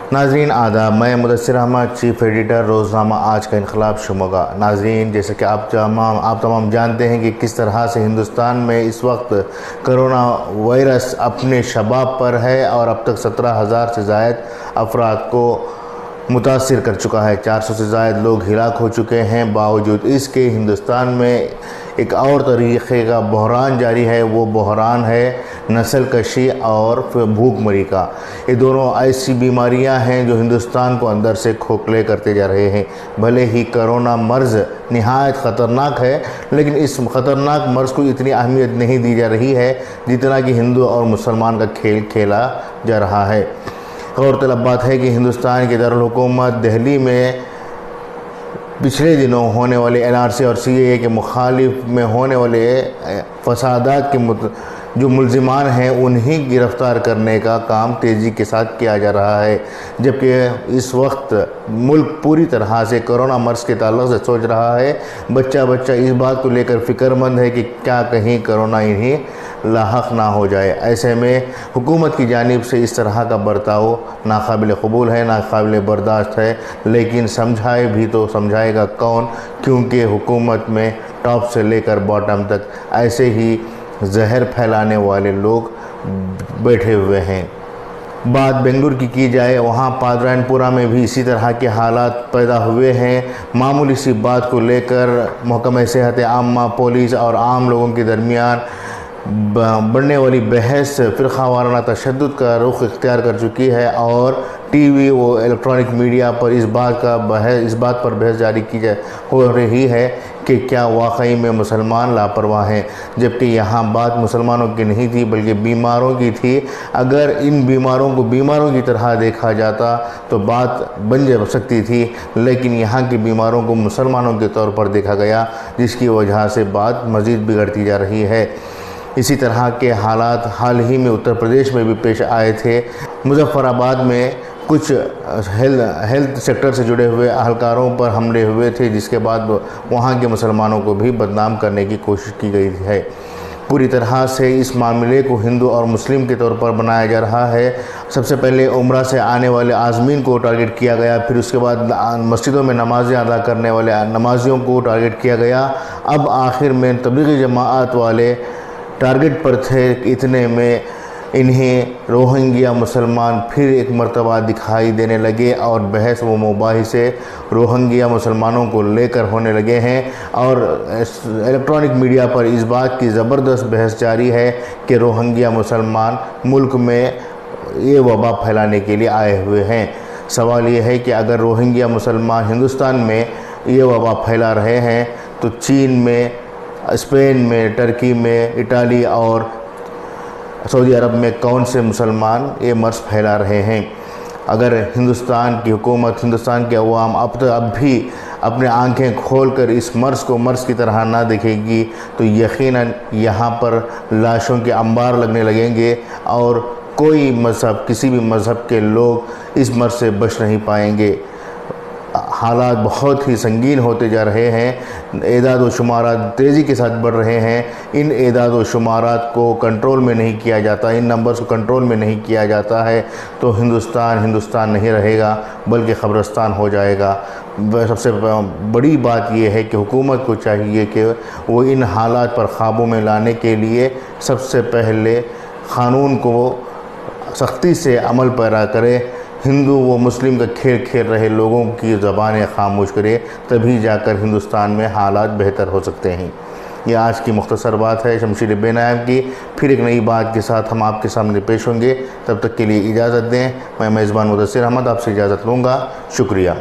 नाज़रीन आदाब, मैं मुदस्सिर अहमद, चीफ़ एडिटर रोज़नामा आज का इनकलाब शिमोगा। नाज़रीन, जैसे कि आप तमाम जानते हैं कि किस तरह से हिंदुस्तान में इस वक्त कोरोना वायरस अपने शबाब पर है और अब तक 17,000 से ज़ायद अफराद को मुतासिर कर चुका है। 400 से ज़ायद लोग हिलाक हो चुके हैं। बावजूद इसके हिंदुस्तान में एक और तरीक़े का बहरान जारी है। वो बहरान है नस्ल कशी और भूखमरी का। ये दोनों ऐसी बीमारियां हैं जो हिंदुस्तान को अंदर से खोखले करते जा रहे हैं। भले ही कोरोना मर्ज़ निहायत ख़तरनाक है, लेकिन इस ख़तरनाक मर्ज़ को इतनी अहमियत नहीं दी जा रही है जितना कि हिंदू और मुसलमान का खेल खेला जा रहा है। गौरतलब बात है कि हिंदुस्तान के दारुल हुकूमत दिल्ली में पिछले दिनों होने वाले NRC और CAA के मुखालिफ में होने वाले फसादात के जो मुल्ज़िमान हैं उन्हीं गिरफ़्तार करने का काम तेज़ी के साथ किया जा रहा है। जबकि इस वक्त मुल्क पूरी तरह से कोरोना मर्ज़ के ताल्लुक़ से सोच रहा है। बच्चा इस बात को लेकर फ़िक्रमंद है कि क्या कहीं कोरोना इन्हीं लाहक ना हो जाए। ऐसे में हुकूमत की जानिब से इस तरह का बर्ताव नाकाबिल कबूल है, नाकाबिल बर्दाश्त है। लेकिन समझाए भी तो समझाएगा कौन, क्योंकि हुकूमत में टॉप से लेकर बॉटम तक ऐसे ही जहर फैलाने वाले लोग बैठे हुए हैं। बात बेंगलुरु की जाए, वहाँ पादरायनपुरा में भी इसी तरह के हालात पैदा हुए हैं। मामूली सी बात को लेकर महकमा सेहत आम्मा, पुलिस और आम लोगों के दरमियान बढ़ने वाली बहस फ़िरक़ा वाराना तशद्दुद का रुख इख्तियार कर चुकी है और TV व इलेक्ट्रॉनिक मीडिया पर इस बात पर बहस जारी हो रही है कि क्या वाकई में मुसलमान लापरवाह हैं। जबकि यहाँ बात मुसलमानों की नहीं थी बल्कि बीमारों की थी। अगर इन बीमारों को बीमारों की तरह देखा जाता तो बात बन जा सकती थी, लेकिन यहाँ के बीमारों को मुसलमानों के तौर पर देखा गया, जिसकी वजह से बात मज़ीद बिगड़ती जा रही है। इसी तरह के हालात हाल ही में उत्तर प्रदेश में भी पेश आए थे। मुजफ्फराबाद में कुछ हेल्थ सेक्टर से जुड़े हुए अहलकारों पर हमले हुए थे, जिसके बाद वहाँ के मुसलमानों को भी बदनाम करने की कोशिश की गई है। पूरी तरह से इस मामले को हिंदू और मुस्लिम के तौर पर बनाया जा रहा है। सबसे पहले उम्रा से आने वाले आज़मीन को टारगेट किया गया, फिर उसके बाद मस्जिदों में नमाज़ें अदा करने वाले नमाजियों को टारगेट किया गया। अब आखिर में तबलीगी जमात वाले टारगेट पर थे। इतने में इन्हें रोहिंग्या मुसलमान फिर एक मर्तबा दिखाई देने लगे और बहस व मुबाहिसे रोहिंग्या मुसलमानों को लेकर होने लगे हैं। और इलेक्ट्रॉनिक मीडिया पर इस बात की ज़बरदस्त बहस जारी है कि रोहिंग्या मुसलमान मुल्क में ये वबा फैलाने के लिए आए हुए हैं। सवाल ये है कि अगर रोहिंग्या मुसलमान हिंदुस्तान में ये वबा फैला रहे हैं तो चीन में, स्पेन में, टर्की में, इटाली और सऊदी अरब में कौन से मुसलमान ये मर्ज़ फैला रहे हैं। अगर हिंदुस्तान की हुकूमत, हिंदुस्तान के अवाम अब भी अपने आंखें खोलकर इस मर्ज़ को मर्ज़ की तरह ना देखेगी तो यकीनन यहाँ पर लाशों के अंबार लगने लगेंगे और कोई मज़हब, किसी भी मज़हब के लोग इस मर्ज़ से बच नहीं पाएंगे। हालात बहुत ही संगीन होते जा रहे हैं। एदाद व शुमारात तेज़ी के साथ बढ़ रहे हैं। इन एदाद व शुमारात को कंट्रोल में नहीं किया जाता, इन नंबर्स को कंट्रोल में नहीं किया जाता है तो हिंदुस्तान नहीं रहेगा बल्कि क़ब्रिस्तान हो जाएगा। सबसे बड़ी बात यह है कि हुकूमत को चाहिए कि वो इन हालात पर काबू में लाने के लिए सबसे पहले क़ानून को सख्ती से अमल पैरा करे, हिंदू व मुस्लिम का खेल रहे लोगों की ज़बानें खामोश करे, तभी जाकर हिंदुस्तान में हालात बेहतर हो सकते हैं। ये आज की मुख्तसर बात है शमशीर बेनायब की। फिर एक नई बात के साथ हम आपके सामने पेश होंगे। तब तक के लिए इजाज़त दें। मैं मेज़बान मुदस्सिर अहमद आपसे इजाज़त लूँगा। शुक्रिया।